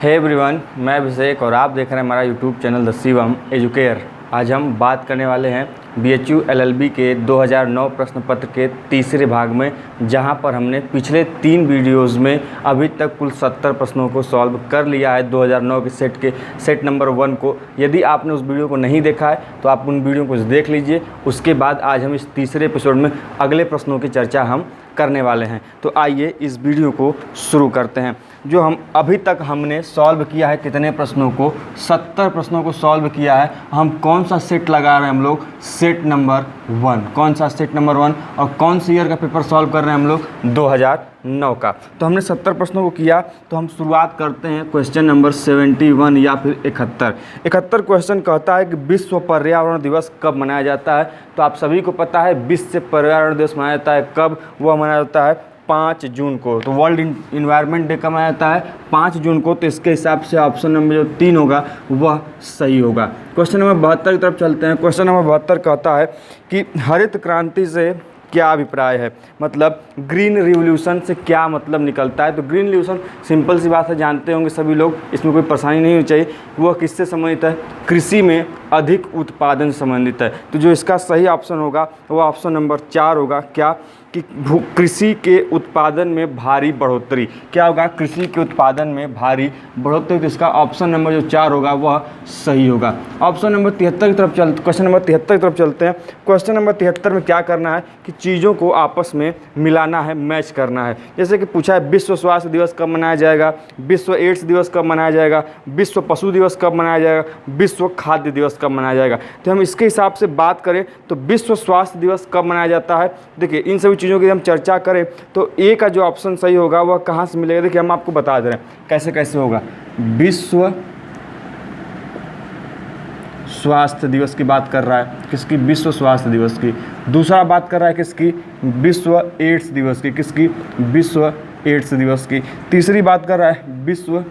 Hey everyone, मैं अभिषेक और आप देख रहे हैं हमारा YouTube channel the Shivam educare. आज हम बात करने वाले हैं BHU LLB के 2009 प्रश्न पत्र के तीसरे भाग में, जहां पर हमने पिछले 3 वीडियोस में अभी तक कुल 70 प्रश्नों को सॉल्व कर लिया है 2009 के सेट नंबर 1 को। यदि आपने उस वीडियो को नहीं देखा है तो आप उन वीडियो को देख लीजिए। उसके बाद आज हम इस तीसरे एपिसोड में अगले प्रश्नों की चर्चा हम करने वाले हैं। तो आइए इस वीडियो को शुरू करते हैं। जो हम अभी तक हमने सॉल्व किया है, कितने प्रश्नों को, 70 प्रश्नों को सॉल्व किया है। हम कौन सा सेट लगा रहे हैं, हम लोग सेट नंबर 1। कौन सा सेट नंबर 1 और कौन सी ईयर का पेपर सॉल्व कर रहे हैं हम लोग, 2009 का। तो हमने 70 प्रश्नों को किया। तो हम शुरुआत करते हैं क्वेश्चन नंबर 71 या फिर 71 क्वेश्चन कहता है कि विश्व पर्यावरण दिवस कब मनाया जाता है। तो आप सभी को पता है विश्व पर्यावरण दिवस मनाया जाता है कब, वह मनाया जाता है 5 जून को। तो वर्ल्ड इन्वायरमेंट डे कब मनाया जाता है, 5 जून को। तो इसके हिसाब से ऑप्शन नंबर जो 3 होगा वह सही होगा। क्वेश्चन नंबर 72 की तरफ चलते हैं। क्वेश्चन नंबर 72 कहता है कि हरित क्रांति से क्या अभिप्राय है, मतलब ग्रीन रिवोल्यूशन से क्या मतलब निकलता है। तो ग्रीन रिवोल्यूशन सिंपल सी बात है, जानते होंगे सभी लोग, इसमें कोई परेशानी नहीं होनी चाहिए। वह किससे संबंधित है, कृषि में अधिक उत्पादन से संबंधित है। तो जो इसका सही ऑप्शन होगा वह ऑप्शन नंबर 4 होगा। क्या कि कृषि के उत्पादन में भारी बढ़ोतरी। क्या होगा, कृषि के उत्पादन में भारी बढ़ोतरी। तो इसका ऑप्शन नंबर जो 4 होगा वह सही होगा। ऑप्शन नंबर 73 की तरफ क्वेश्चन नंबर 73 की तरफ चलते हैं। क्वेश्चन नंबर 73 में क्या करना है कि चीज़ों को आपस में मिलाना है, मैच करना है। जैसे कि पूछा है विश्व स्वास्थ्य दिवस कब मनाया जाएगा, विश्व एड्स दिवस कब मनाया जाएगा, विश्व पशु दिवस कब मनाया जाएगा, विश्व खाद्य दिवस कब मनाया जाएगा। तो हम इसके हिसाब से बात करें तो विश्व स्वास्थ्य दिवस कब मनाया जाता है। देखिए इन सभी चीज़ों की हम चर्चा करें तो ए का जो ऑप्शन सही होगा वह कहाँ से मिलेगा। देखिए हम आपको बता दे रहे हैं कैसे कैसे होगा। विश्व स्वास्थ्य दिवस की बात कर रहा है, किसकी, विश्व स्वास्थ्य दिवस की। दूसरा बात कर रहा है किसकी, विश्व एड्स दिवस की, किसकी, विश्व एड्स दिवस की। तीसरी बात कर रहा है विश्व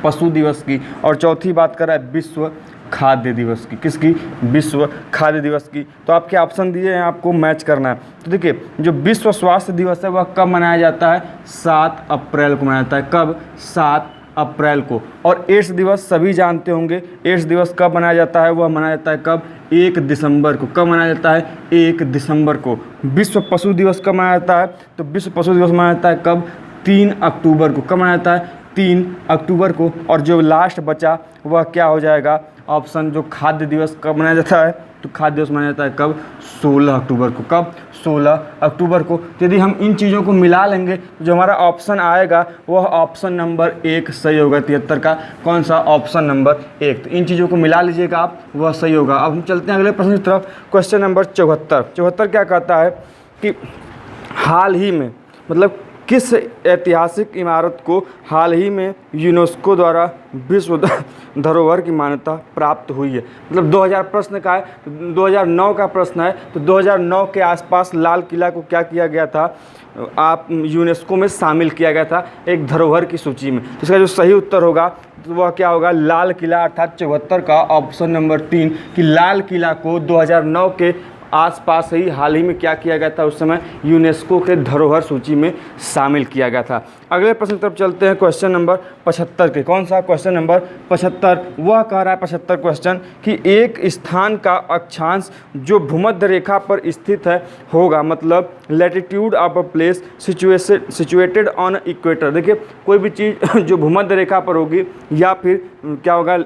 पशु दिवस की। और चौथी बात कर रहा है विश्व खाद्य दिवस की, किसकी, विश्व खाद्य दिवस की। तो आपके ऑप्शन दिए हैं, आपको मैच करना है। तो देखिए जो विश्व स्वास्थ्य दिवस है वह कब मनाया जाता है, 7 अप्रैल को मनाया जाता है। कब, 7 अप्रैल को। और एड्स दिवस सभी जानते होंगे, एड्स दिवस कब मनाया जाता है, वह मनाया जाता है कब, 1 दिसंबर को। कब मनाया जाता है, 1 दिसंबर को। विश्व पशु दिवस कब मनाया जाता है, तो विश्व पशु दिवस मनाया जाता है कब, 3 अक्टूबर को। कब मनाया जाता है, 3 अक्टूबर को। और जो लास्ट बचा वह क्या हो जाएगा, ऑप्शन जो खाद्य दिवस कब मनाया जाता है, तो खाद्य दिवस मनाया जाता है कब, 16 अक्टूबर को। कब, 16 अक्टूबर को। तो यदि हम इन चीज़ों को मिला लेंगे तो जो हमारा ऑप्शन आएगा वह ऑप्शन नंबर 1 सही होगा। 73 का कौन सा, ऑप्शन नंबर 1। तो इन चीज़ों को मिला लीजिएगा आप, वह सही होगा। अब हम चलते हैं अगले प्रश्न की तरफ। क्वेश्चन नंबर 74 क्या कहता है कि हाल ही में, मतलब किस ऐतिहासिक इमारत को हाल ही में यूनेस्को द्वारा विश्व धरोहर की मान्यता प्राप्त हुई है। मतलब 2000 प्रश्न का है, 2009 का प्रश्न है। तो 2009 के आसपास लाल किला को क्या किया गया था, आप यूनेस्को में शामिल किया गया था एक धरोहर की सूची में। तो इसका जो सही उत्तर होगा तो वह क्या होगा, लाल किला, अर्थात 74 का ऑप्शन नंबर 3 कि लाल किला को 2009 के आसपास ही हाल ही में क्या किया गया था, उस समय यूनेस्को के धरोहर सूची में शामिल किया गया था। अगले प्रश्न की तरफ चलते हैं। क्वेश्चन नंबर 75 के, कौन सा, क्वेश्चन नंबर 75। वह कह रहा है 75 क्वेश्चन कि एक स्थान का अक्षांश जो भूमध्य रेखा पर स्थित है होगा, मतलब latitude of a place situated on equator. देखिए कोई भी चीज़ जो भूमध्य रेखा पर होगी या फिर क्या होगा,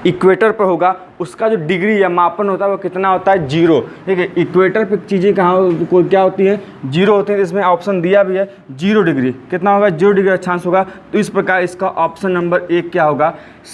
इक्वेटर पर होगा, उसका जो डिग्री या मापन होता है वो कितना होता है, 0। देखिए इक्वेटर पे चीज़ें कहाँ को क्या होती हैं, 0 होती हैं। इसमें ऑप्शन दिया भी है 0 डिग्री। कितना होगा, 0 डिग्री अक्षांश होगा। तो इस प्रकार इसका ऑप्शन नंबर 1 क्या होगा,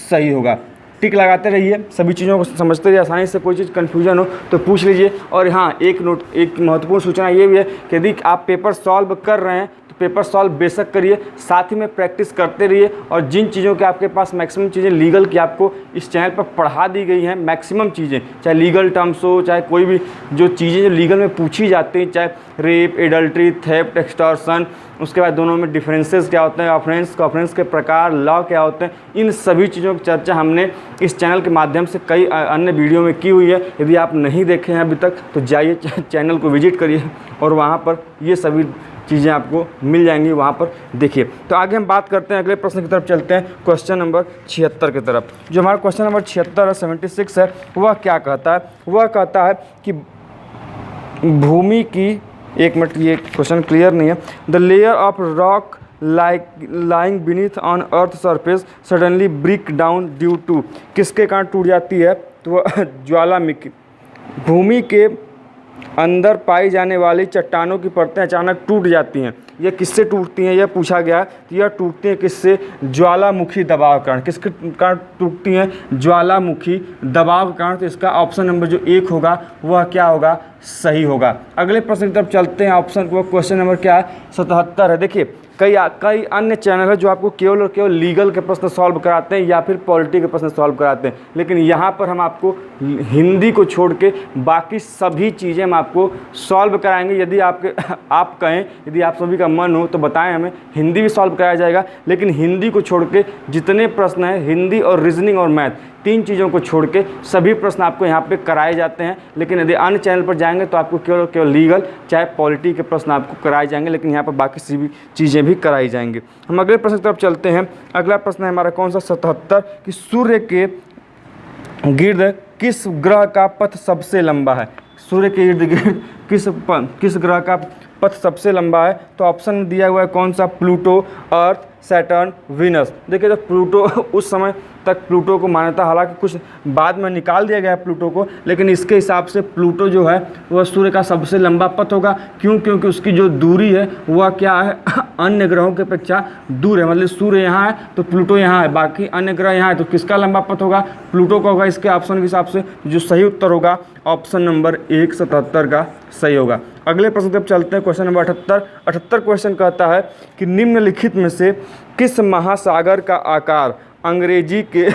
सही होगा। टिक लगाते रहिए, सभी चीज़ों को समझते रहिए। आसानी से कोई चीज़ कन्फ्यूजन हो तो पूछ लीजिए। और हाँ, एक महत्वपूर्ण सूचना ये भी है कि यदि आप पेपर सॉल्व कर रहे हैं पेपर सॉल्व बेशक करिए, साथ ही में प्रैक्टिस करते रहिए। और जिन चीज़ों के आपके पास मैक्सिमम चीज़ें लीगल की आपको इस चैनल पर पढ़ा दी गई हैं, मैक्सिमम चीज़ें, चाहे लीगल टर्म्स हो, चाहे कोई भी जो चीज़ें जो लीगल में पूछी जाती हैं, चाहे रेप, एडल्ट्री, थेफ्ट, एक्सटॉर्शन, उसके बाद दोनों में डिफरेंसेस क्या होते हैं, ऑफेंस के प्रकार, लॉ क्या होते हैं, इन सभी चीज़ों की चर्चा हमने इस चैनल के माध्यम से कई अन्य वीडियो में की हुई है। यदि आप नहीं देखे हैं अभी तक तो जाइए चैनल को विजिट करिए और वहाँ पर ये सभी चीज़ें आपको मिल जाएंगी वहाँ पर, देखिए। तो आगे हम बात करते हैं, अगले प्रश्न की तरफ चलते हैं, क्वेश्चन नंबर 76 की तरफ। जो हमारा क्वेश्चन नंबर 76 है, 76 है, वह क्या कहता है? वह कहता है कि भूमि की, एक मिनट ये क्वेश्चन क्लियर नहीं है, the layer of rock lying beneath on earth surface suddenly break down due to, किसके कारण टूट जाती है? तो वह ज्वालामुखी, भूमि के अंदर पाई जाने वाली चट्टानों की परतें अचानक टूट जाती हैं। यह किससे टूटती हैं, यह पूछा गया। तो यह टूटती हैं किससे? ज्वालामुखी दबाव के कारण। किसके कारण टूटती हैं? ज्वालामुखी दबाव के कारण। तो इसका ऑप्शन नंबर जो 1 होगा वह क्या होगा? सही होगा। अगले प्रश्न की तरफ चलते हैं। ऑप्शन को क्वेश्चन नंबर क्या है? 77 है। देखिए कई अन्य चैनल है जो आपको केवल और केवल लीगल के प्रश्न सॉल्व कराते हैं या फिर पॉलिटी के प्रश्न सॉल्व कराते हैं, लेकिन यहाँ पर हम आपको हिंदी को छोड़ के बाकी सभी चीज़ें हम आपको सॉल्व कराएंगे। यदि आप कहें, यदि आप सभी का मन हो तो बताएं हमें, हिंदी भी सॉल्व कराया जाएगा। लेकिन हिंदी को छोड़ के जितने प्रश्न हैं, हिंदी और रीजनिंग और मैथ, 3 चीज़ों को छोड़ के सभी प्रश्न आपको यहाँ पे कराए जाते हैं। लेकिन यदि अन्य चैनल पर जाएंगे तो आपको केवल लीगल चाहे पॉलिटी के प्रश्न आपको कराए जाएंगे, लेकिन यहाँ पर बाकी सभी चीज़ें भी कराई जाएंगी। हम अगले प्रश्न की तरफ चलते हैं। अगला प्रश्न है हमारा कौन सा? 77, कि सूर्य के गिर्द किस ग्रह का पथ सबसे लंबा है? सूर्य के इर्द गिर्द किस ग्रह का पथ सबसे लंबा है? तो ऑप्शन दिया हुआ है कौन सा? प्लूटो, अर्थ, सैटर्न, वीनस। देखिए तो प्लूटो, उस समय तक प्लूटो को मान्यता, हालांकि कुछ बाद में निकाल दिया गया है प्लूटो को, लेकिन इसके हिसाब से प्लूटो जो है वह सूर्य का सबसे लंबा पथ होगा। क्यों? क्योंकि उसकी जो दूरी है वह क्या है? अन्य ग्रहों की अपेक्षा दूर है। मतलब सूर्य यहाँ है तो प्लूटो यहाँ है, बाकी अन्य ग्रह यहाँ है, तो किसका लंबा पथ होगा? प्लूटो का होगा। इसके ऑप्शन के हिसाब से जो सही उत्तर होगा ऑप्शन नंबर 1, 77 का सही होगा। अगले प्रश्न तक चलते हैं, क्वेश्चन नंबर 78 क्वेश्चन कहता है कि निम्नलिखित में से किस महासागर का आकार अंग्रेजी के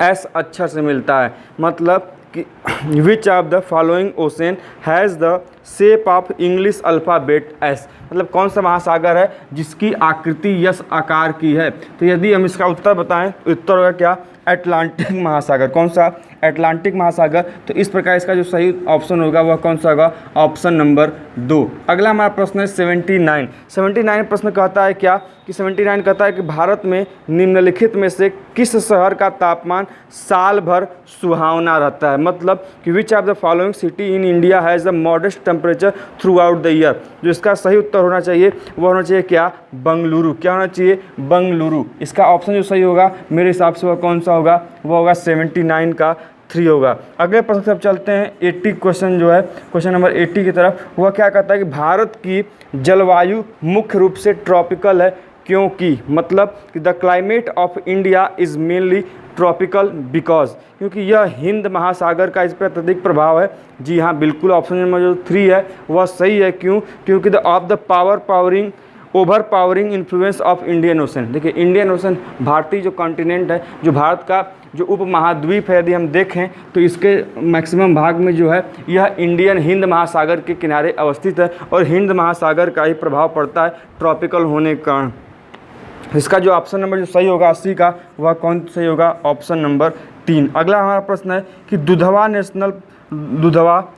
एस अक्षर से मिलता है? मतलब कि which of the following ocean has the shape of English alphabet S, मतलब कौन सा महासागर है जिसकी आकृति यस आकार की है? तो यदि हम इसका उत्तर बताएं तो उत्तर होगा क्या? अटलांटिक महासागर। कौन सा? अटलांटिक महासागर। तो इस प्रकार इसका जो सही ऑप्शन होगा वह कौन सा होगा? Option number 2। अगला हमारा प्रश्न है 79 प्रश्न कहता है क्या? कि 79 कहता है कि भारत में निम्नलिखित में से किस शहर का तापमान साल भर सुहावना रहता है? मतलब कि which of the following city in India has the modest temperature through out the year. जो इसका सही उत्तर होना चाहिए वह होना चाहिए क्या? बंगलुरु। क्या होना चाहिए? बंगलुरु। इसका ऑप्शन जो सही होगा मेरे हिसाब से वह कौन सा होगा? वह होगा 79 का 3 होगा। अगले प्रश्न से अब चलते हैं 80 क्वेश्चन जो है, क्वेश्चन नंबर 80 की तरफ। वह क्या कहता है कि भारत की जलवायु मुख्य रूप से ट्रॉपिकल है, क्योंकि, मतलब कि the climate of India is mainly tropical because, क्योंकि यह हिंद महासागर का इस पर अत्यधिक प्रभाव है। जी हाँ, बिल्कुल ऑप्शन नंबर जो 3 है वह सही है। क्यों? क्योंकि the over powering influence of Indian ocean. देखिए इंडियन ओशन, भारतीय जो कॉन्टिनेंट है, जो भारत का जो उप महाद्वीप है, यदि हम देखें तो इसके मैक्सिमम भाग में जो है यह इंडियन हिंद महासागर के किनारे अवस्थित है और हिंद महासागर का ही प्रभाव पड़ता है ट्रॉपिकल होने के कारण। इसका जो ऑप्शन नंबर जो सही होगा 80 का, वह कौन सही होगा? Option number 3। अगला हमारा प्रश्न है कि दुधवा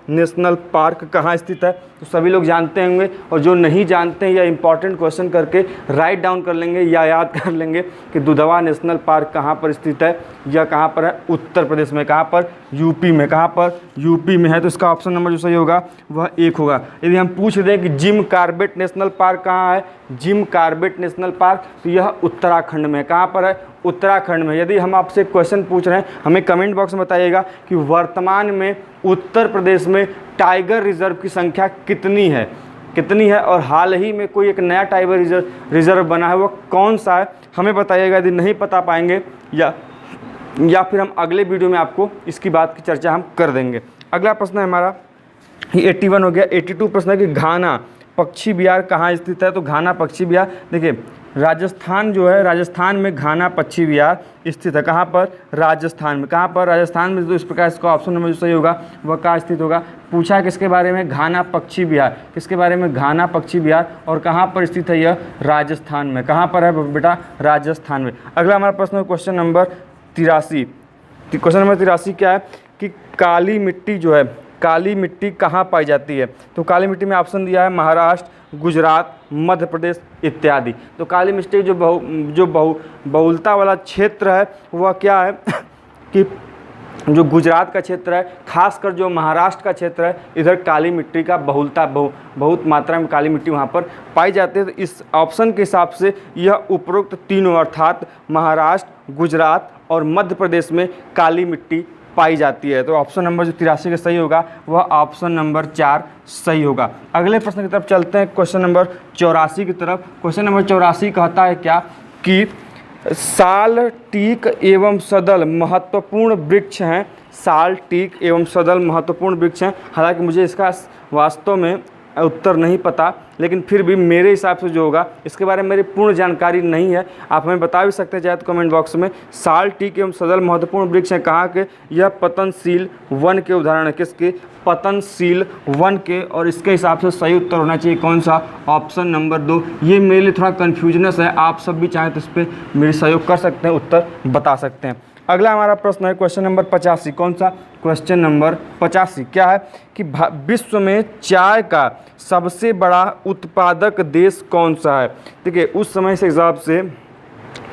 नेशनल पार्क कहाँ स्थित है? तो सभी लोग जानते होंगे, और जो नहीं जानते हैं या इंपॉर्टेंट क्वेश्चन करके राइट डाउन कर लेंगे या याद कर लेंगे कि दुधवा नेशनल पार्क कहाँ पर स्थित है। यह कहाँ पर है? उत्तर प्रदेश में। कहाँ पर? यूपी में। कहाँ पर? यूपी में है। तो इसका ऑप्शन नंबर जो सही होगा वह 1 होगा। यदि हम पूछ दें कि जिम कॉर्बेट नेशनल पार्क कहाँ है? जिम कॉर्बेट नेशनल पार्क, तो यह उत्तराखंड में। कहाँ पर है? उत्तराखंड में। यदि हम आपसे क्वेश्चन पूछ रहे हैं, हमें कमेंट बॉक्स में बताइएगा कि वर्तमान में उत्तर प्रदेश में टाइगर रिजर्व की संख्या कितनी है और हाल ही में कोई एक नया टाइगर रिजर्व बना है, वो कौन सा है? हमें बताइएगा। यदि नहीं पता पाएंगे या फिर हम अगले वीडियो में आपको इसकी बात की चर्चा हम कर देंगे। अगला प्रश्न है हमारा 81 हो गया। 82 प्रश्न है कि घाना पक्षी विहार कहाँ स्थित है? तो घाना पक्षी विहार, देखिए राजस्थान जो है, राजस्थान में घाना पक्षी विहार स्थित है। कहाँ पर? राजस्थान में। कहाँ पर? राजस्थान में। तो इस प्रकार इसका ऑप्शन नंबर जो सही होगा वह कहाँ स्थित होगा? पूछा है किसके बारे में? घाना पक्षी विहार। किसके बारे में? घाना पक्षी विहार। और कहाँ पर स्थित है यह? राजस्थान में। कहाँ पर है बेटा? राजस्थान में। अगला हमारा प्रश्न है क्वेश्चन नंबर 83। क्वेश्चन नंबर 83 क्या है कि काली मिट्टी जो है, काली मिट्टी कहाँ पाई जाती है? तो काली मिट्टी में ऑप्शन दिया है महाराष्ट्र, गुजरात, मध्य प्रदेश इत्यादि। तो काली मिट्टी जो बहुलता वाला क्षेत्र है वह क्या है कि जो गुजरात का क्षेत्र है, खासकर जो महाराष्ट्र का क्षेत्र है, इधर काली मिट्टी का बहुत मात्रा में काली मिट्टी वहाँ पर पाई जाती है। तो इस ऑप्शन के हिसाब से यह उपरोक्त तीनों अर्थात महाराष्ट्र, गुजरात और मध्य प्रदेश में काली मिट्टी पाई जाती है। तो ऑप्शन नंबर जो 83 का सही होगा वह ऑप्शन नंबर 4 सही होगा। अगले प्रश्न की तरफ चलते हैं, क्वेश्चन नंबर 84 की तरफ। क्वेश्चन नंबर 84 कहता है क्या कि साल, टीक एवं सदल महत्वपूर्ण वृक्ष हैं। साल, टीक एवं सदल महत्वपूर्ण वृक्ष हैं। हालांकि मुझे इसका वास्तव में उत्तर नहीं पता, लेकिन फिर भी मेरे हिसाब से जो होगा, इसके बारे में मेरी पूर्ण जानकारी नहीं है, आप हमें बता भी सकते हैं चाहे तो कमेंट बॉक्स में। साल, टीक एवं सदल महत्वपूर्ण वृक्ष हैं कहाँ के? यह पतनशील वन के उदाहरण है। किसके? पतनशील वन के। और इसके हिसाब से सही उत्तर होना चाहिए कौन सा? Option number 2। ये मेरे लिए थोड़ा कन्फ्यूजनस है, आप सब भी चाहें तो इस पर मेरी सहयोग कर सकते हैं, उत्तर बता सकते हैं। अगला हमारा प्रश्न है क्वेश्चन नंबर 85। कौन सा? क्वेश्चन नंबर 85 क्या है कि विश्व में चाय का सबसे बड़ा उत्पादक देश कौन सा है? देखिए, उस समय से हिसाब से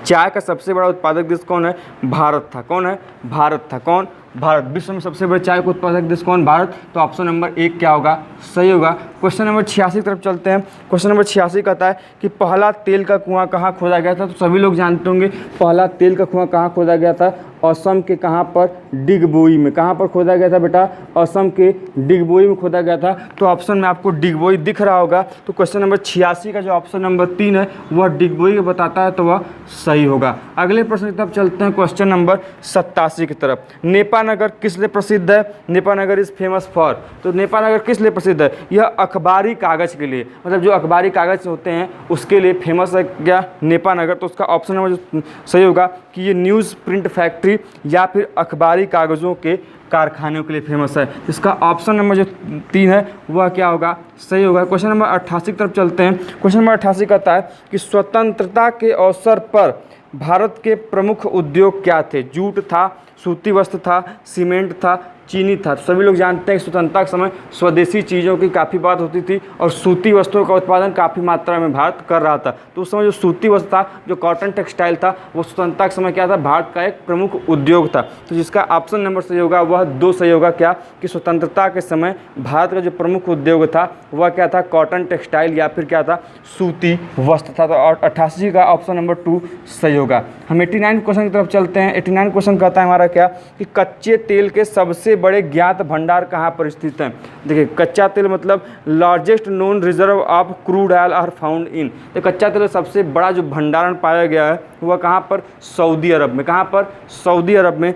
चाय का सबसे बड़ा उत्पादक देश कौन है? भारत था। कौन है? भारत था। कौन? भारत। विश्व में सबसे बड़े चाय का उत्पादक देश कौन? भारत। तो ऑप्शन नंबर 1 क्या होगा? सही होगा। क्वेश्चन नंबर 86 की तरफ चलते हैं। क्वेश्चन नंबर 86 कहता है कि पहला तेल का कुआं कहाँ खोदा गया था? तो सभी लोग जानते होंगे पहला तेल का कुआं कहाँ खोदा गया था? असम के कहाँ पर? डिगबोई में। कहाँ पर खोदा गया था बेटा? असम के डिगबोई में खोदा गया था। तो ऑप्शन में आपको डिगबोई दिख रहा होगा। तो क्वेश्चन नंबर 86 का जो ऑप्शन नंबर 3 है वह डिगबोई को बताता है, तो वह सही होगा। अगले प्रश्न की तरफ चलते हैं, क्वेश्चन नंबर 87 की तरफ। नेपानगर किस लिए प्रसिद्ध है? Nepanagar is famous for. तो नेपानगर किस लिए प्रसिद्ध है? यह अखबारी कागज़ के लिए, मतलब जो अखबारी कागज़ होते हैं उसके लिए फेमस है क्या? नेपानगर। तो उसका ऑप्शन नंबर जो सही होगा कि ये न्यूज़ प्रिंट फैक्ट्री या फिर अखबारी कागज़ों के कारखानों के लिए फेमस है। इसका ऑप्शन नंबर जो 3 है वह क्या होगा? सही होगा। क्वेश्चन नंबर 88 की तरफ चलते हैं। क्वेश्चन नंबर 88 कहता है कि स्वतंत्रता के अवसर पर भारत के प्रमुख उद्योग क्या थे? जूट था, सूती वस्त्र था, सीमेंट था, चीनी था। सभी लोग जानते हैं कि स्वतंत्रता के समय स्वदेशी चीज़ों की काफ़ी बात होती थी और सूती वस्त्रों का उत्पादन काफ़ी मात्रा में भारत कर रहा था। तो उस समय जो सूती वस्त्र था, जो कॉटन टेक्सटाइल था, वो स्वतंत्रता के समय क्या था? भारत का एक प्रमुख उद्योग था। तो जिसका ऑप्शन नंबर सही होगा वह 2 सही होगा। क्या कि स्वतंत्रता के समय भारत का जो प्रमुख उद्योग था वह क्या था? कॉटन टेक्सटाइल या फिर क्या था? सूती वस्त्र था। तो 88 का ऑप्शन नंबर 2 सही होगा। हम 89 क्वेश्चन की तरफ चलते हैं। 89 क्वेश्चन कहता है हमारा क्या कि कच्चे तेल के सबसे बड़े ज्ञात भंडार कहाँ पर स्थित हैं? देखिए, कच्चा तेल मतलब largest known reserve of crude oil are found in. तो कच्चा तेल सबसे बड़ा जो भंडारण पाया गया है वह कहाँ पर? सऊदी अरब में। कहाँ पर? सऊदी अरब में,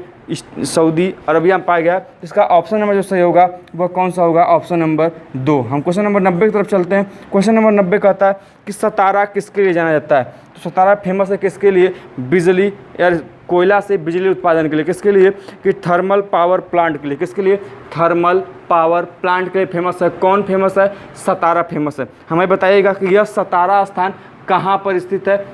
सऊदी अरबिया में पाया गया। इसका ऑप्शन नंबर जो सही होगा वह कौन सा होगा? Option number 2। हम क्वेश्चन नंबर 90 की तरफ चलते हैं। क्वेश्चन नंबर 90 कहता है कि सतारा किसके लिए जाना जाता है? तो सतारा फेमस है किसके लिए? बिजली या कोयला से बिजली उत्पादन के लिए। किसके लिए? कि थर्मल पावर प्लांट के लिए। किसके लिए? थर्मल पावर प्लांट के लिए फेमस है। कौन फेमस है? सतारा फेमस है। हमें बताइएगा कि यह सतारा स्थान कहाँ पर स्थित है?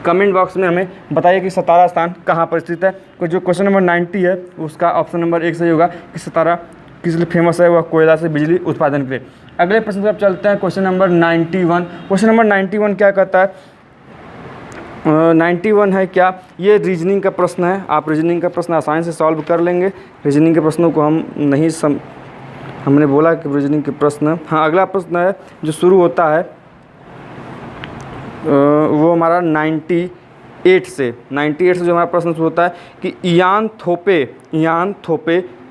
कमेंट बॉक्स में हमें बताइए कि सतारा स्थान कहाँ पर स्थित है। जो क्वेश्चन नंबर 90 है उसका ऑप्शन नंबर 1 सही होगा कि सतारा किस लिए फेमस है? वह कोयला से बिजली उत्पादन के लिए। अगले प्रश्न की तरफ चलते हैं, क्वेश्चन नंबर 91। क्वेश्चन नंबर 91 क्या कहता है? 91 है क्या? ये रीजनिंग का प्रश्न है। आप रीजनिंग का प्रश्न आसानी से सॉल्व कर लेंगे। रीजनिंग के प्रश्नों को हम नहीं हमने बोला कि रीजनिंग के प्रश्न। हाँ, अगला प्रश्न है जो शुरू होता है वो हमारा 98 से जो हमारा प्रश्न शुरू होता है कि इयान थोपे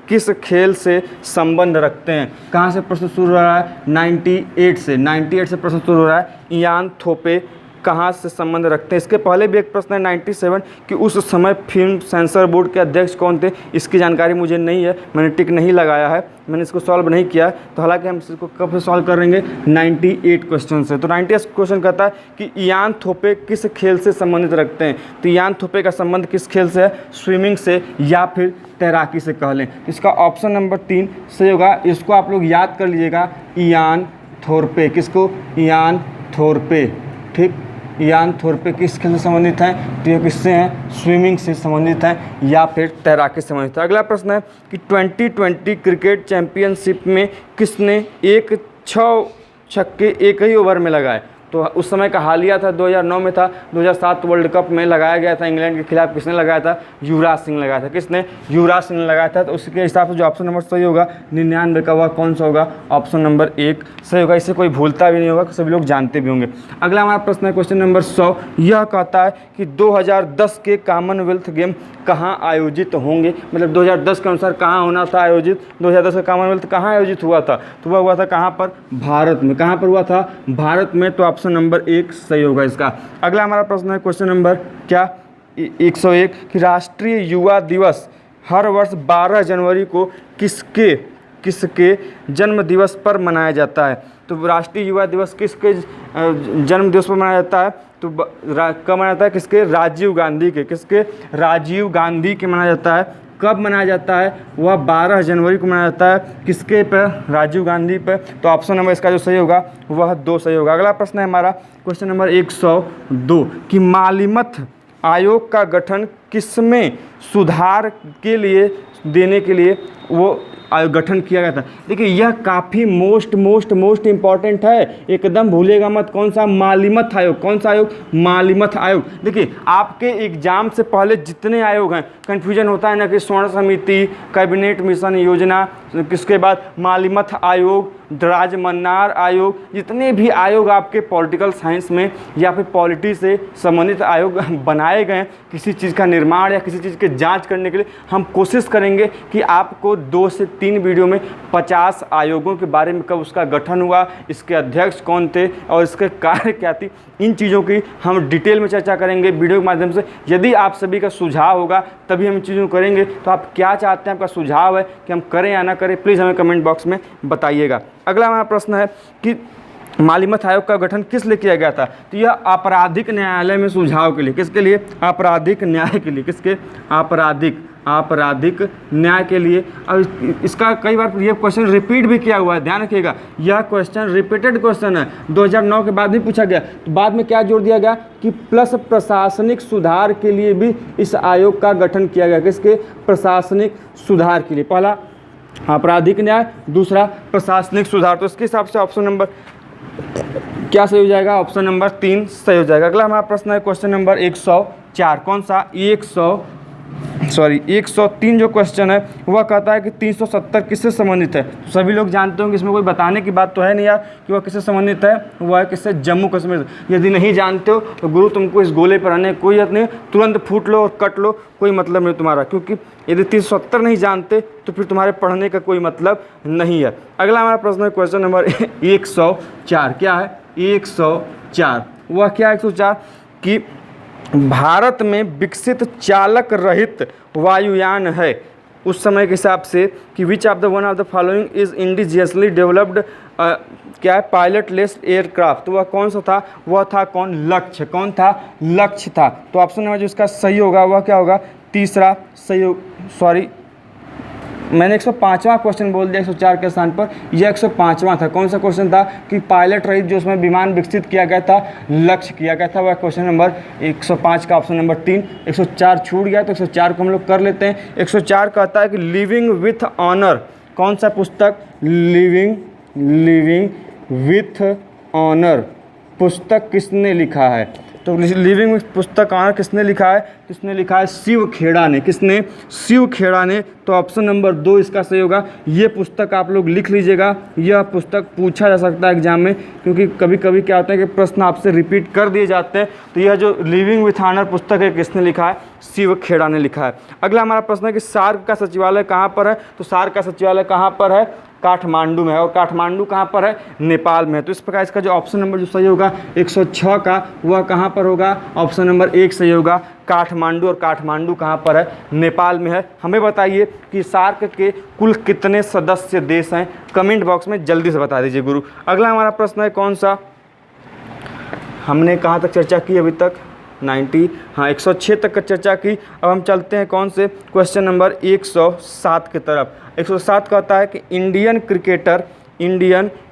किस खेल से संबंध रखते हैं? कहाँ से प्रश्न शुरू हो रहा है? 98 से प्रश्न शुरू हो रहा है। इयान थोपे कहाँ से संबंध रखते हैं? इसके पहले भी एक प्रश्न है 97 कि उस समय फिल्म सेंसर बोर्ड के अध्यक्ष कौन थे? इसकी जानकारी मुझे नहीं है, मैंने टिक नहीं लगाया है, मैंने इसको सॉल्व नहीं किया। तो हालांकि हम इसको कब से सॉल्व करेंगे? 98 क्वेश्चन से। तो 98 क्वेश्चन कहता है कि इयान थोपे किस खेल से संबंधित रखते हैं? तो इयान थोपे का संबंध किस खेल से है? स्विमिंग से या फिर तैराकी से कह लें। इसका ऑप्शन नंबर 3 सही होगा। इसको आप लोग याद कर लीजिएगा, इयान थोरपे। किसको? इयान थोरपे। ठीक, यानथोर्पे किस खेल से संबंधित हैं? तो ये किससे हैं? स्विमिंग से संबंधित हैं या फिर तैराकी से संबंधित है। अगला प्रश्न है कि 2020 क्रिकेट चैंपियनशिप में किसने 6 छक्के एक ही ओवर में लगाए? तो उस समय का हालिया था 2009 में था, 2007 वर्ल्ड कप में लगाया गया था इंग्लैंड के खिलाफ। किसने लगाया था? युवराज सिंह लगाया था। किसने? युवराज सिंह ने लगाया था। तो उसके हिसाब से जो ऑप्शन नंबर सही होगा 99 का, वह कौन सा होगा? ऑप्शन नंबर 1 सही होगा। इससे कोई भूलता भी नहीं होगा, सभी लोग जानते भी होंगे। अगला हमारा प्रश्न है क्वेश्चन नंबर 100। यह कहता है कि 2010 के कॉमनवेल्थ गेम कहाँ आयोजित होंगे? मतलब 2010 के अनुसार कहाँ होना था आयोजित? 2010 का कॉमनवेल्थ कहाँ आयोजित हुआ था? तो वह हुआ था कहाँ पर? भारत में। कहाँ पर हुआ था? भारत में। तो ऑप्शन नंबर 1 सही होगा इसका। अगला हमारा प्रश्न है क्वेश्चन नंबर क्या 101 कि राष्ट्रीय युवा दिवस हर वर्ष 12 जनवरी को किसके जन्म दिवस पर मनाया जाता है? तो राष्ट्रीय युवा दिवस किसके जन्म दिवस पर मनाया जाता है? तो कब मनाया जाता है? किसके? राजीव गांधी के। किसके? राजीव गांधी के मनाया जाता है। कब मनाया जाता है? वह 12 जनवरी को मनाया जाता है। किसके पर? राजीव गांधी पर। तो ऑप्शन नंबर इसका जो सही होगा वह 2 सही होगा। अगला प्रश्न है हमारा क्वेश्चन नंबर 102 कि मालिमथ आयोग का गठन किसमें सुधार के लिए देने के लिए वो आयोग गठन किया गया था? देखिए यह काफ़ी मोस्ट इंपॉर्टेंट है, एकदम भूलेगा मत। कौन सा? मालिमथ आयोग। कौन सा आयोग? मालिमथ आयोग। देखिए आपके एग्जाम से पहले जितने आयोग हैं, कन्फ्यूजन होता है ना कि स्वर्ण समिति, कैबिनेट मिशन योजना, किसके बाद मालिमथ आयोग, राजमन्नार आयोग, जितने भी आयोग आपके पॉलिटिकल साइंस में या फिर पॉलिटी से संबंधित आयोग बनाए गए किसी चीज़ का निर्माण या किसी चीज़ की जांच करने के लिए, हम कोशिश करेंगे कि आपको 2 से 3 वीडियो में 50 आयोगों के बारे में, कब उसका गठन हुआ, इसके अध्यक्ष कौन थे और इसके कार्य क्या थी, इन चीज़ों की हम डिटेल में चर्चा करेंगे वीडियो के माध्यम से। यदि आप सभी का सुझाव होगा तभी हम इन चीज़ों को करेंगे। तो आप क्या चाहते हैं, आपका सुझाव है कि हम करें या ना करें, प्लीज़ हमें कमेंट बॉक्स में बताइएगा। अगला हमारा प्रश्न है कि मालिमथ आयोग का गठन किस लिए किया गया था? तो यह आपराधिक न्यायालय में सुझाव के लिए। किसके लिए? आपराधिक न्याय के लिए। किसके? आपराधिक न्याय के लिए। अब इसका कई बार ये क्वेश्चन रिपीट भी किया हुआ है, ध्यान रखिएगा। यह क्वेश्चन रिपीटेड क्वेश्चन है, 2009 के बाद भी पूछा गया। तो बाद में क्या जोड़ दिया गया कि प्लस प्रशासनिक सुधार के लिए भी इस आयोग का गठन किया गया। किसके? प्रशासनिक सुधार के लिए। पहला आपराधिक न्याय, दूसरा प्रशासनिक सुधार। तो इसके हिसाब से ऑप्शन नंबर क्या सही हो जाएगा? ऑप्शन नंबर 3 सही हो जाएगा। अगला हमारा प्रश्न है क्वेश्चन नंबर 104। कौन सा? 103 जो क्वेश्चन है वह कहता है कि 370 किससे संबंधित है? तो सभी लोग जानते होंगे, इसमें कोई बताने की बात तो है नहीं यार कि वह किससे संबंधित है। वह है किससे? जम्मू कश्मीर। यदि नहीं जानते हो तो गुरु तुमको इस गोले पर आने कोई हद नहीं, तुरंत फूट लो और कट लो, कोई मतलब नहीं तुम्हारा, क्योंकि यदि 370 नहीं जानते तो फिर तुम्हारे पढ़ने का कोई मतलब नहीं है। अगला हमारा प्रश्न है क्वेश्चन नंबर 104। क्या है? 104। वह क्या 104 कि भारत में विकसित चालक रहित वायुयान है उस समय के हिसाब से कि which of the one of the following is indigenously developed क्या है? पायलटलेस एयरक्राफ्ट। तो वह कौन सा था? वह था कौन? लक्ष्य। कौन था? लक्ष्य था। तो ऑप्शन नंबर जो इसका सही होगा वह क्या होगा? तीसरा सही हो। सॉरी, मैंने 105वां क्वेश्चन बोल दिया 104 के स्थान पर, यह 105वां था। कौन सा क्वेश्चन था? कि पायलट रहित जो उसमें विमान विकसित किया गया था, लक्ष्य किया गया था, वह क्वेश्चन नंबर 105 का ऑप्शन नंबर 3। 104 छूट गया तो 104 को हम लोग कर लेते हैं। 104 कहता है कि लिविंग विथ ऑनर। कौन सा पुस्तक? लिविंग विथ ऑनर पुस्तक किसने लिखा है? तो लिविंग विथ पुस्तक ऑनर किसने लिखा है? किसने लिखा है? शिव खेड़ा ने। किसने? शिव खेड़ा ने। तो ऑप्शन नंबर 2 इसका सही होगा। ये पुस्तक आप लोग लिख लीजिएगा, यह पुस्तक पूछा जा सकता है एग्जाम में, क्योंकि कभी कभी क्या होता है कि प्रश्न आपसे रिपीट कर दिए जाते हैं। तो यह जो लिविंग विथ ऑनर पुस्तक है किसने लिखा है? शिव खेड़ा ने लिखा है। अगला हमारा प्रश्न है कि सार्क का सचिवालय कहाँ पर है? तो सार्क का सचिवालय कहाँ पर है? काठमांडू में है। और काठमांडू कहाँ पर है? नेपाल में है। तो इस प्रकार इसका जो ऑप्शन नंबर जो सही होगा 106 का, वह कहाँ पर होगा? ऑप्शन नंबर 1 सही होगा, काठमांडू। और काठमांडू कहाँ पर है? नेपाल में है। हमें बताइए कि सार्क के कुल कितने सदस्य देश हैं? कमेंट बॉक्स में जल्दी से बता दीजिए गुरु। अगला हमारा प्रश्न है कौन सा? हमने कहाँ तक चर्चा की अभी तक? 106 तक का चर्चा की। अब हम चलते हैं कौन से? क्वेश्चन नंबर 107 की तरफ। 107 कहता है कि Indian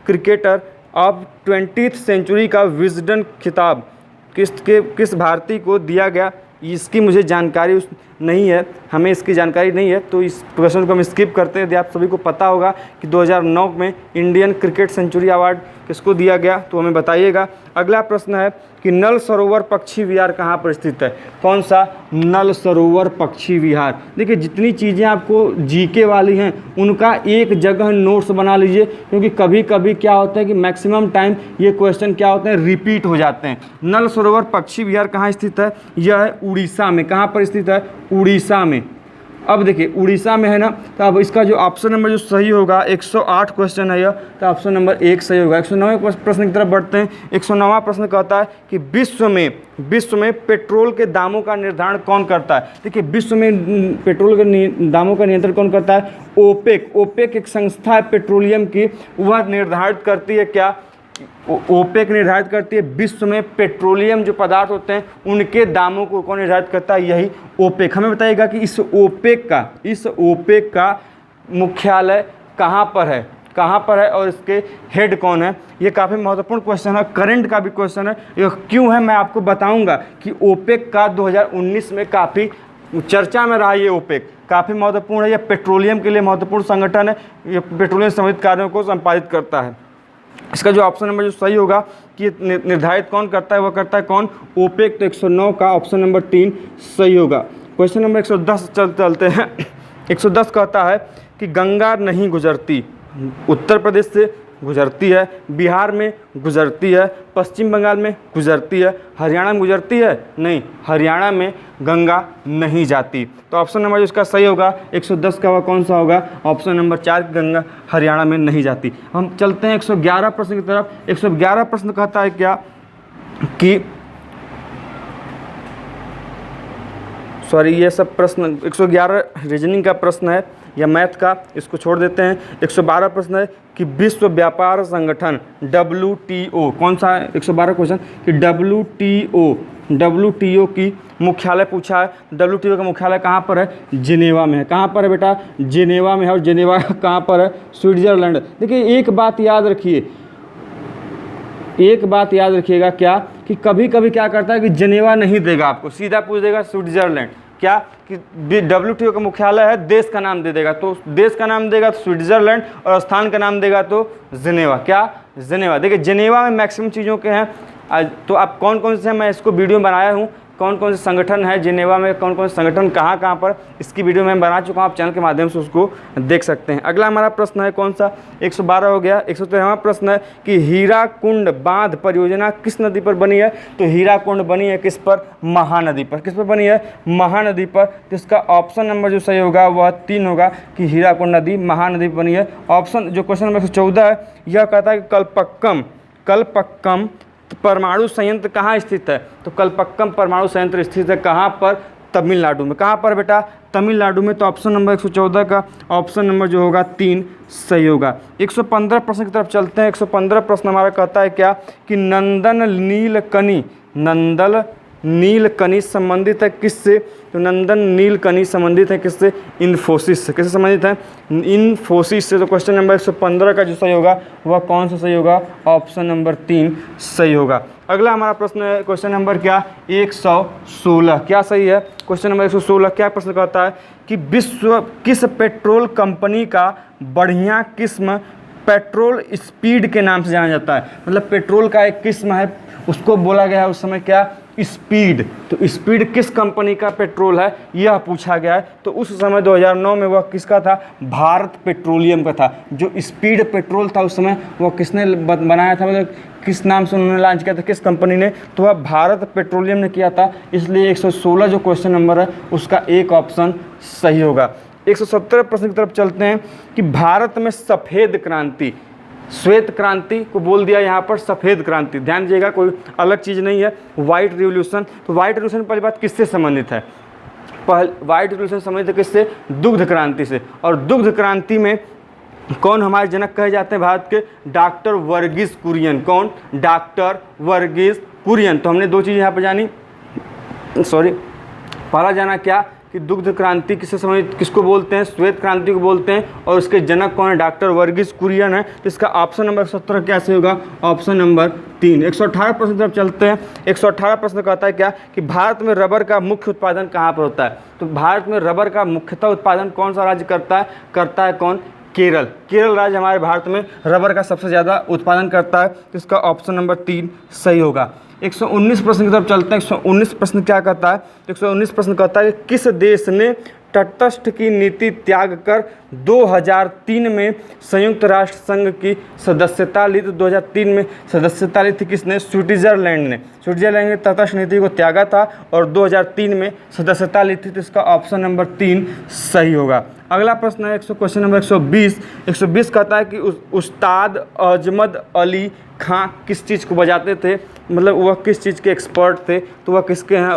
cricketer of 20th century का विजडन खिताब किस भारतीय को दिया गया, इसकी मुझे जानकारी नहीं है, हमें इसकी जानकारी नहीं है, तो इस क्वेश्चन को हम स्किप करते हैं। यदि आप सभी को पता होगा कि 2009 में इंडियन क्रिकेट सेंचुरी अवार्ड किसको दिया गया तो हमें बताइएगा। अगला प्रश्न है कि नल सरोवर पक्षी विहार कहाँ पर स्थित है। कौन सा? नल सरोवर पक्षी विहार। देखिए जितनी चीज़ें आपको जीके वाली हैं उनका एक जगह नोट्स बना लीजिए, क्योंकि कभी कभी क्या होता है कि मैक्सिमम टाइम ये क्वेश्चन क्या होते हैं, रिपीट हो जाते हैं। नल सरोवर पक्षी विहार कहाँ स्थित है? यह है उड़ीसा में। कहाँ पर स्थित है? उड़ीसा में। अब देखिए उड़ीसा में है ना, तो अब इसका जो ऑप्शन नंबर जो सही होगा, 108 क्वेश्चन है यह, तो ऑप्शन नंबर 1 सही होगा। 109वें प्रश्न की तरफ बढ़ते हैं। 109वां प्रश्न कहता है कि विश्व में पेट्रोल के दामों का निर्धारण कौन करता है। देखिए विश्व में पेट्रोल के दामों का नियंत्रण कौन करता है? ओपेक एक संस्था है पेट्रोलियम की, वह निर्धारित करती है क्या? ओपेक निर्धारित करती है विश्व में पेट्रोलियम जो पदार्थ होते हैं उनके दामों को कौन निर्धारित करता है? यही ओपेक। हमें बताइएगा कि इस ओपेक का मुख्यालय कहाँ पर है और इसके हेड कौन है। ये काफ़ी महत्वपूर्ण क्वेश्चन है, करंट का भी क्वेश्चन है। ये क्यों है मैं आपको बताऊंगा कि ओपेक का 2019 में काफ़ी चर्चा में रहा। ये ओपेक काफ़ी महत्वपूर्ण है, यह पेट्रोलियम के लिए महत्वपूर्ण संगठन है, ये पेट्रोलियम संबंधित कार्यों को संपादित करता है। इसका जो ऑप्शन नंबर जो सही होगा कि निर्धारित कौन करता है, वह करता है कौन? ओपेक। तो 109 का ऑप्शन नंबर 3 सही होगा। क्वेश्चन नंबर 110 चलते हैं। 110 कहता है कि गंगा नहीं गुजरती, उत्तर प्रदेश से गुजरती है, बिहार में गुजरती है, पश्चिम बंगाल में गुजरती है, हरियाणा में गुजरती है? नहीं, हरियाणा में गंगा नहीं जाती। तो ऑप्शन नंबर जो इसका सही होगा 110 का वह कौन सा होगा? ऑप्शन नंबर 4 गंगा हरियाणा में नहीं जाती। हम चलते हैं 111 प्रश्न की तरफ। 111 प्रश्न कहता है क्या कि ये सब प्रश्न 111 रीजनिंग का प्रश्न है या मैथ का, इसको छोड़ देते हैं। 112 प्रश्न है कि विश्व व्यापार संगठन WTO, कौन सा है 112 क्वेश्चन कि WTO की मुख्यालय पूछा है। WTO का मुख्यालय कहाँ पर है? जिनेवा में है। कहाँ पर है बेटा? जिनेवा में है। और जिनेवा कहाँ पर है? स्विट्जरलैंड। देखिए एक बात याद रखिएगा क्या कि कभी कभी क्या करता है कि जिनेवा नहीं देगा आपको, सीधा पूछ देगा स्विट्जरलैंड। क्या कि WTO का मुख्यालय है, देश का नाम दे देगा, तो देश का नाम देगा तो स्विट्जरलैंड और स्थान का नाम देगा तो जिनेवा। क्या? जिनेवा। देखिए जिनेवा में मैक्सिमम चीज़ों के हैं, तो आप कौन कौन से हैं मैं इसको वीडियो में बनाया हूँ, कौन कौन से संगठन है जिनेवा में, कौन कौन से संगठन कहाँ कहाँ पर, इसकी वीडियो मैं बना चुका हूँ, आप चैनल के माध्यम से उसको देख सकते हैं। अगला हमारा प्रश्न है कौन सा? 112 हो गया। 113वां प्रश्न है कि हीराकुंड बांध परियोजना किस नदी पर बनी है। तो हीराकुंड बनी है किस पर? महानदी पर। किस पर बनी है? महानदी पर। तो इसका ऑप्शन नंबर जो सही होगा वह 3 होगा कि हीराकुंड नदी महानदी पर बनी है। ऑप्शन जो क्वेश्चन नंबर 114 है यह कहता है कि कल्पक्कम परमाणु संयंत्र कहाँ स्थित है। तो कल्पक्कम परमाणु संयंत्र स्थित है कहाँ पर? तमिलनाडु में। कहाँ पर बेटा? तमिलनाडु में। तो ऑप्शन नंबर 114 का ऑप्शन नंबर जो होगा 3 सही होगा। 115 प्रश्न की तरफ चलते हैं। 115 प्रश्न हमारा कहता है क्या कि नंदन नीलकणी संबंधित है किससे। तो नंदन नीलकणी संबंधित है किससे? इन्फोसिस से। किससे संबंधित है? इन्फोसिस से। तो क्वेश्चन नंबर 115 का जो सही होगा वह कौन सा सही होगा? ऑप्शन नंबर 3 सही होगा। अगला हमारा प्रश्न है क्वेश्चन नंबर क्या? 116। क्या सही है? क्वेश्चन नंबर 116 क्या प्रश्न कहता है कि विश्व किस पेट्रोल कंपनी का बढ़िया किस्म पेट्रोल स्पीड के नाम से जाना जाता है। मतलब पेट्रोल का एक किस्म है, उसको बोला गया है उस समय क्या? स्पीड। तो स्पीड किस कंपनी का पेट्रोल है यह पूछा गया है। तो उस समय 2009 में वह किसका था? भारत पेट्रोलियम का था। जो स्पीड पेट्रोल था उस समय वह किसने बनाया था, मतलब किस नाम से उन्होंने लॉन्च किया था, किस कंपनी ने? तो वह भारत पेट्रोलियम ने किया था। इसलिए 116 जो क्वेश्चन नंबर है उसका एक ऑप्शन सही होगा। 117 प्रश्न की तरफ चलते हैं कि भारत में सफ़ेद क्रांति, श्वेत क्रांति को बोल दिया यहाँ पर सफ़ेद क्रांति, ध्यान दीजिएगा कोई अलग चीज़ नहीं है। वाइट रिवॉल्यूशन, तो वाइट रिवॉल्यूशन पहली बात किससे संबंधित है? वाइट रिवॉल्यूशन संबंधित है किससे? दुग्ध क्रांति से। और दुग्ध क्रांति में कौन हमारे जनक कहे जाते हैं भारत के? डॉक्टर वर्गीस कुरियन। कौन? डॉक्टर वर्गीस कुरियन। तो हमने 2 चीज़ यहाँ पर जानी, पहला जाना क्या कि दुग्ध क्रांति किससे संबंधित, किसको बोलते हैं? श्वेत क्रांति को बोलते हैं। और उसके जनक कौन है? डॉक्टर वर्गीस कुरियन है। तो इसका ऑप्शन नंबर 17 क्या से होगा? Option number 3। 118 प्रश्न की तरफ चलते हैं। 118 प्रश्न कहता है क्या कि भारत में रबर का मुख्य उत्पादन कहाँ पर होता है। तो भारत में रबर का मुख्यतः उत्पादन कौन सा राज्य करता है कौन? केरल। केरल राज्य हमारे भारत में रबर का सबसे ज़्यादा उत्पादन करता है। तो इसका ऑप्शन नंबर 3 सही होगा। 119 प्रश्न की तरफ चलते हैं। 119 प्रश्न क्या कहता है? 119 प्रश्न कहता है कि किस देश ने तटस्थ की नीति त्याग कर 2003 में संयुक्त राष्ट्र संघ की सदस्यता ली? तो 2003 में सदस्यता ली थी किसने? स्विट्जरलैंड ने। स्विट्जरलैंड ने तटस्थ नीति को त्यागा था और 2003 में सदस्यता ली थी। तो इसका ऑप्शन नंबर 3 सही होगा। अगला प्रश्न है क्वेश्चन नंबर 120। 120 कहता है कि उस्ताद अजमद अली खां किस चीज़ को बजाते थे, मतलब वह किस चीज़ के एक्सपर्ट थे? तो वह किसके हैं?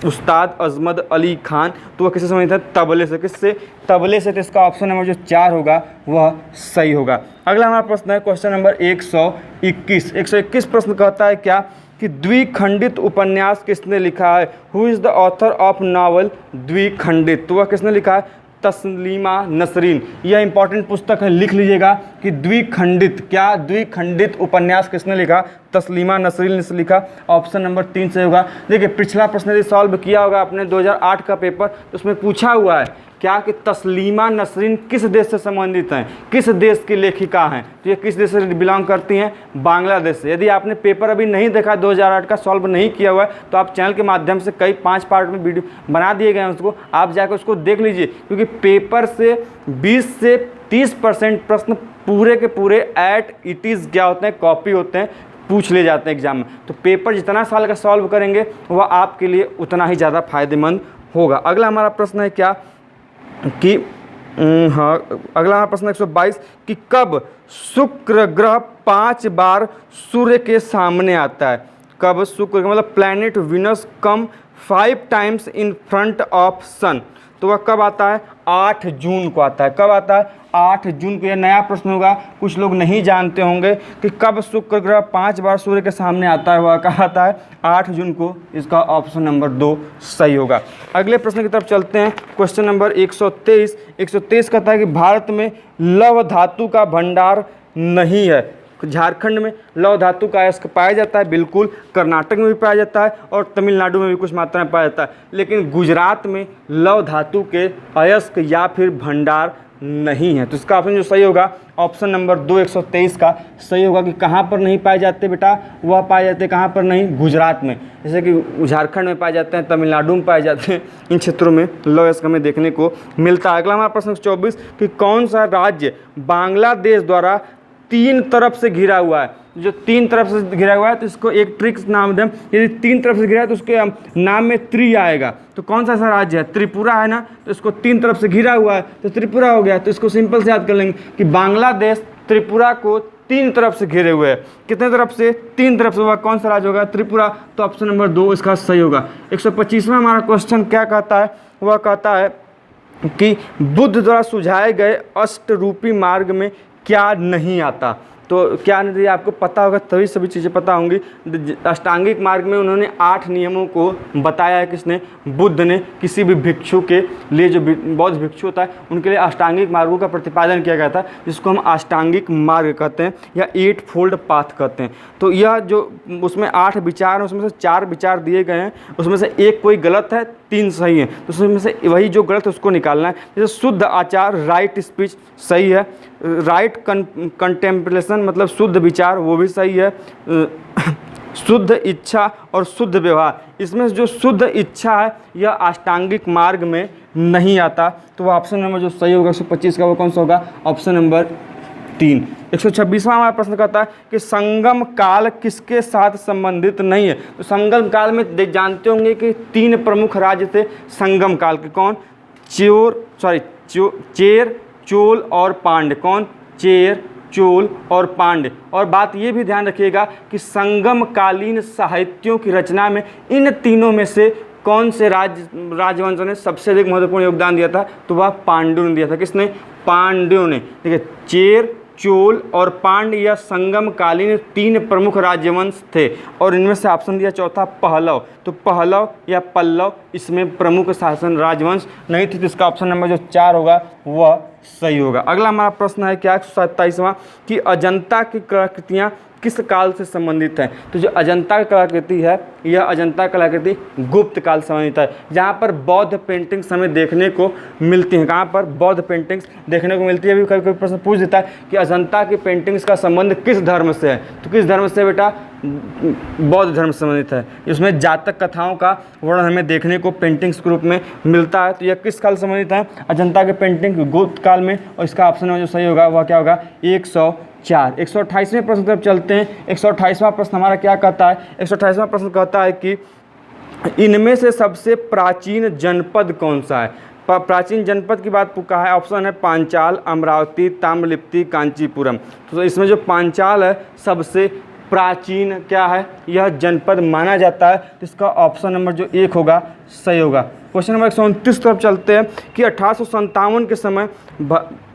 उस्ताद अजमद अली खान। तो वह किससे संबंधित है? तबले से। किससे? तबले से। तो इसका ऑप्शन नंबर जो 4 होगा वह सही होगा। अगला हमारा प्रश्न है क्वेश्चन नंबर 121। 121 प्रश्न कहता है क्या कि द्विखंडित उपन्यास किसने लिखा है? Who is the author of novel Dwikhandit? तो वह किसने लिखा है? तस्लीमा नसरीन। यह इंपॉर्टेंट पुस्तक है, लिख लीजिएगा कि द्विखंडित उपन्यास किसने लिखा? तस्लीमा नसरीन ने लिखा। ऑप्शन नंबर 3 से होगा। देखिए पिछला प्रश्न यदि सॉल्व किया होगा आपने 2008 का पेपर, तो उसमें पूछा हुआ है क्या कि तस्लीमा नसरीन किस देश से संबंधित हैं, किस देश की लेखिका हैं? तो ये किस देश से बिलोंग करती हैं? बांग्लादेश से। यदि आपने पेपर अभी नहीं देखा 2008 का, सॉल्व नहीं किया हुआ है, तो आप चैनल के माध्यम से कई 5 पार्ट में वीडियो बना दिए गए हैं, उसको आप जाकर उसको देख लीजिए, क्योंकि पेपर से 20 से 30% प्रश्न पूरे के पूरे एट इट इज़ क्या होते हैं? कॉपी होते हैं, पूछ ले जाते हैं एग्जाम में। तो पेपर जितना साल का सॉल्व करेंगे वह आपके लिए उतना ही ज़्यादा फायदेमंद होगा। अगला हमारा प्रश्न है क्या कि अगला हमारा प्रश्न 122 कि कब शुक्र ग्रह 5 बार सूर्य के सामने आता है? कब शुक्र मतलब planet Venus come 5 times in front of sun? तो वह कब आता है? 8 जून को आता है। कब आता है? 8 जून को। यह नया प्रश्न होगा, कुछ लोग नहीं जानते होंगे कि कब शुक्र ग्रह 5 बार सूर्य के सामने आता है। वह कब आता है? 8 जून को। इसका ऑप्शन नंबर 2 सही होगा। अगले प्रश्न की तरफ चलते हैं। Question number 123। 123 कहता है कि भारत में लौह धातु का भंडार नहीं है। झारखंड में लौह धातु का अयस्क पाया जाता है, बिल्कुल। कर्नाटक में भी पाया जाता है और तमिलनाडु में भी कुछ मात्रा में पाया जाता है, लेकिन गुजरात में लौह धातु के अयस्क या फिर भंडार नहीं है। तो इसका ऑप्शन जो सही होगा ऑप्शन नंबर 2 123 का सही होगा। कि कहाँ पर नहीं पाए जाते बेटा? वह पाए जाते कहाँ पर नहीं? गुजरात में। जैसे कि झारखंड में पाए जाते हैं, तमिलनाडु में पाए जाते हैं, इन क्षेत्रों में लौह अयस्क हमें देखने को मिलता है। अगला हमारा प्रश्न 24 कि कौन सा राज्य बांग्लादेश द्वारा 3 तरफ से घिरा हुआ है? जो 3 तरफ से घिरा हुआ है तो इसको एक ट्रिक नाम दें। यदि 3 तरफ से घिरा है तो उसके नाम में त्रि आएगा। तो कौन सा ऐसा राज्य है? त्रिपुरा है ना, तो इसको 3 तरफ से घिरा हुआ है तो त्रिपुरा हो गया। तो इसको सिंपल से याद कर लेंगे कि बांग्लादेश त्रिपुरा को 3 तरफ से घिरे हुए है। कितने तरफ से? 3 तरफ से। वह कौन सा राज्य होगा? त्रिपुरा। तो ऑप्शन नंबर 2 इसका सही होगा। 125वां हमारा क्वेश्चन क्या कहता है? वह कहता है कि बुद्ध द्वारा सुझाए गए अष्टरूपी मार्ग में क्या नहीं आता? तो क्या नहीं, आपको पता होगा तभी सभी चीज़ें पता होंगी। अष्टांगिक मार्ग में उन्होंने 8 नियमों को बताया है। किसने? बुद्ध ने। किसी भी भिक्षु के लिए, जो बौद्ध भिक्षु होता है, उनके लिए अष्टांगिक मार्गों का प्रतिपादन किया गया था, जिसको हम अष्टांगिक मार्ग कहते हैं या 8 फोल्ड पाथ कहते हैं। तो यह जो उसमें 8 विचार हैं, उसमें से 4 विचार दिए गए हैं, उसमें से एक कोई गलत है, 3 सही है। तो उसमें से वही जो गलत है उसको निकालना है। जैसे शुद्ध आचार, राइट स्पीच सही है। राइट कंटेम्पलेशन मतलब शुद्ध विचार, वो भी सही है। शुद्ध इच्छा और शुद्ध व्यवहार, इसमें जो शुद्ध इच्छा है यह अष्टांगिक मार्ग में नहीं आता। तो वो ऑप्शन नंबर जो सही होगा 125 का वो कौन सा होगा? Option number 3। 126वां हमारा प्रश्न कहता है कि संगम काल किसके साथ संबंधित नहीं है? तो संगम काल में जानते होंगे कि 3 प्रमुख राज्य थे संगम काल के। कौन? चेर, चोल और पांड्य। कौन? चेर, चोल और पांड्य। और बात ये भी ध्यान रखिएगा कि संगमकालीन साहित्यों की रचना में इन तीनों में से कौन से राजवंशों ने सबसे अधिक महत्वपूर्ण योगदान दिया था? तो वह पांड्यों ने दिया था। किसने? पांड्यों ने। देखिए चेर, चोल और पांड्य यह संगमकालीन 3 प्रमुख राजवंश थे। और इनमें से ऑप्शन दिया चौथा पहलव। तो पहलव या पल्लव इसमें प्रमुख शासन राजवंश नहीं थे। तो इसका ऑप्शन नंबर जो 4 होगा वह सही होगा। अगला हमारा प्रश्न है क्या 127वां कि अजंता की कलाकृतियाँ किस काल से संबंधित है? तो जो अजंता की कलाकृति है, यह अजंता कलाकृति गुप्त काल से संबंधित है, जहाँ पर बौद्ध पेंटिंग्स हमें देखने को मिलती हैं। कहाँ पर बौद्ध पेंटिंग्स देखने को मिलती है? अभी कभी प्रश्न पूछ देता है कि अजंता की पेंटिंग्स का संबंध किस धर्म से है, तो किस धर्म से बेटा? बौद्ध धर्म से संबंधित है। इसमें जातक कथाओं का वर्णन हमें देखने को पेंटिंग्स के रूप में मिलता है। तो यह किस काल से संबंधित है? अजंता के पेंटिंग गुप्त काल में। और इसका ऑप्शन में जो सही होगा वह क्या होगा? 104। 128वें प्रश्न तरफ चलते हैं। 128वां प्रश्न हमारा क्या कहता है? 128वां प्रश्न कहता है कि इनमें से सबसे प्राचीन जनपद कौन सा है? प्राचीन जनपद की बात कहा है, ऑप्शन है पांचाल, अमरावती, ताम्रलिप्ति, कांचीपुरम। तो इसमें जो पांचाल है सबसे प्राचीन क्या है? यह जनपद माना जाता है। तो इसका ऑप्शन नंबर जो 1 होगा सही होगा। क्वेश्चन नंबर 129 तरफ चलते हैं कि 1857 के समय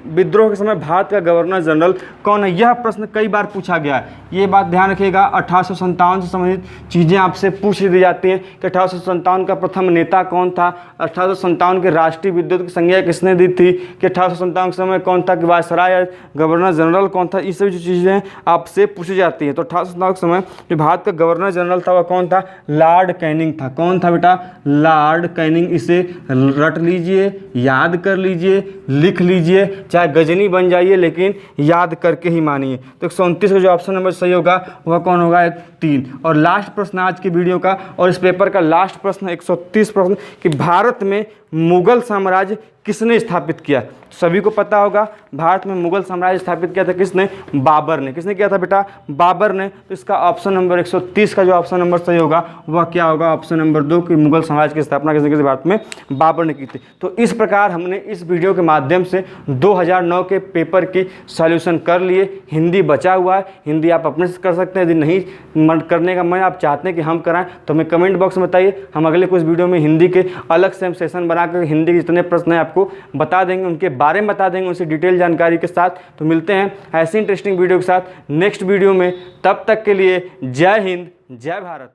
विद्रोह के समय भारत का गवर्नर जनरल कौन है? यह प्रश्न कई बार पूछा गया है। ये बात ध्यान रखिएगा, 1857 से संबंधित चीज़ें आपसे पूछ दी जाती हैं कि 1857 का प्रथम नेता कौन था, 1857 के राष्ट्रीय विद्युत की संज्ञा किसने दी थी, कि 1857 के समय कौन था, कि वायसराय या गवर्नर जनरल कौन था। ये सभी जो चीज़ें आपसे पूछी जाती हैं। तो 1857 के समय जो भारत का गवर्नर जनरल था वह कौन था? लॉर्ड कैनिंग था। कौन था बेटा? Lord Canning. इसे रट लीजिए, याद कर लीजिए, लिख लीजिए, चाहे गजनी बन जाइए, लेकिन याद करके ही मानिए। तो 129 का जो ऑप्शन नंबर सही होगा वह कौन होगा? 3। और लास्ट प्रश्न आज की वीडियो का और इस पेपर का लास्ट प्रश्न 130 प्रश्न कि भारत में मुगल साम्राज्य किसने स्थापित किया? सभी को पता होगा भारत में मुगल साम्राज्य स्थापित किया था किसने? बाबर ने। किसने किया था बेटा? बाबर ने। तो इसका ऑप्शन नंबर 130 का जो ऑप्शन नंबर सही होगा वह क्या होगा? ऑप्शन नंबर 2 कि मुगल साम्राज्य की स्थापना किसने की थी? भारत में बाबर ने की थी। तो इस प्रकार हमने इस वीडियो के माध्यम से 2009 के पेपर की सॉल्यूशन कर लिए। हिंदी बचा हुआ है, हिंदी आप अपने से कर सकते हैं। यदि नहीं मन करने का मन आप चाहते हैं कि हम कराएं तो हमें कमेंट बॉक्स में बताइए। हम अगले कुछ वीडियो में हिंदी के अलग से हम सेशन बनाकर हिंदी के जितने प्रश्न हैं आपको बता देंगे, उनके बारे में बता देंगे, उनसे डिटेल जानकारी के साथ। तो मिलते हैं ऐसी इंटरेस्टिंग वीडियो के साथ नेक्स्ट वीडियो में। तब तक के लिए जय हिंद, जय भारत।